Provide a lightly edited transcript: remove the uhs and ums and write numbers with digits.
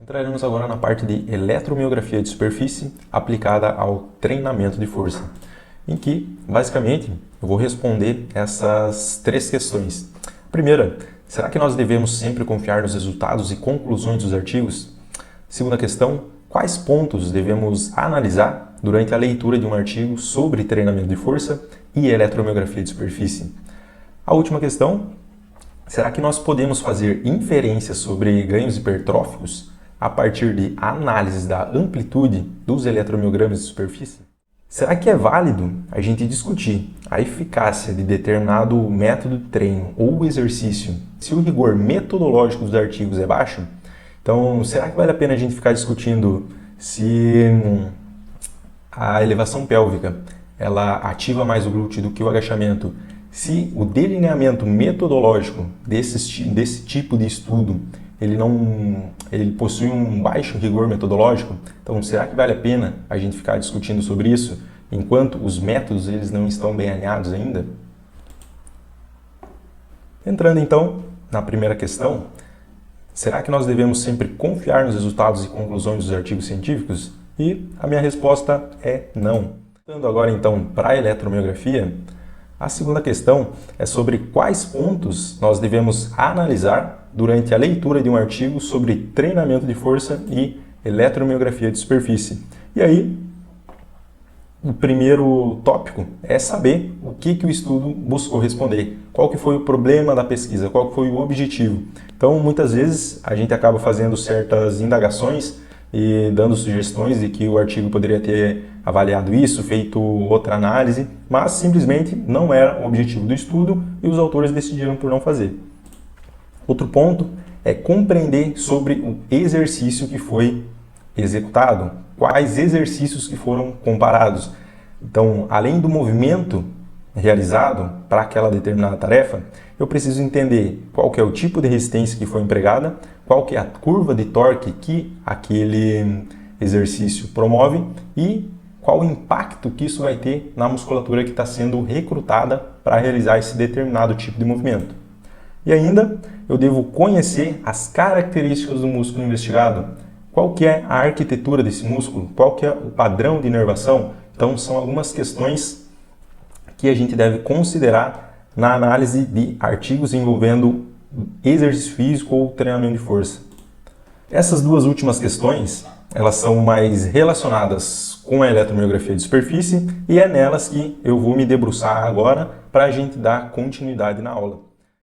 Entraremos agora na parte de eletromiografia de superfície aplicada ao treinamento de força, em que, basicamente, eu vou responder essas três questões. Primeira, será que nós devemos sempre confiar nos resultados e conclusões dos artigos? Segunda questão, quais pontos devemos analisar durante a leitura de um artigo sobre treinamento de força e eletromiografia de superfície? A última questão, será que nós podemos fazer inferências sobre ganhos hipertróficos a partir de análises da amplitude dos eletromiogramas de superfície? Será que é válido a gente discutir a eficácia de determinado método de treino ou exercício se o rigor metodológico dos artigos é baixo? Então, será que vale a pena a gente ficar discutindo se a elevação pélvica ela ativa mais o glúteo do que o agachamento? Se o delineamento metodológico desse tipo de estudo ele possui um baixo rigor metodológico, então será que vale a pena a gente ficar discutindo sobre isso enquanto os métodos eles não estão bem alinhados ainda? Entrando então na primeira questão, será que nós devemos sempre confiar nos resultados e conclusões dos artigos científicos? E a minha resposta é não. Entrando agora então para a eletromiografia, a segunda questão é sobre quais pontos nós devemos analisar durante a leitura de um artigo sobre treinamento de força e eletromiografia de superfície. E aí, o primeiro tópico é saber o que o estudo buscou responder, qual que foi o problema da pesquisa, qual que foi o objetivo. Então, muitas vezes, a gente acaba fazendo certas indagações e dando sugestões de que o artigo poderia ter avaliado isso, feito outra análise, mas simplesmente não era o objetivo do estudo e os autores decidiram por não fazer. Outro ponto é compreender sobre o exercício que foi executado, quais exercícios que foram comparados. Então, além do movimento realizado para aquela determinada tarefa, eu preciso entender qual que é o tipo de resistência que foi empregada, qual que é a curva de torque que aquele exercício promove e qual o impacto que isso vai ter na musculatura que está sendo recrutada para realizar esse determinado tipo de movimento. E ainda, eu devo conhecer as características do músculo investigado, qual que é a arquitetura desse músculo, qual que é o padrão de inervação. Então, são algumas questões que a gente deve considerar na análise de artigos envolvendo exercício físico ou treinamento de força. Essas duas últimas questões, elas são mais relacionadas com a eletromiografia de superfície e é nelas que eu vou me debruçar agora para a gente dar continuidade na aula.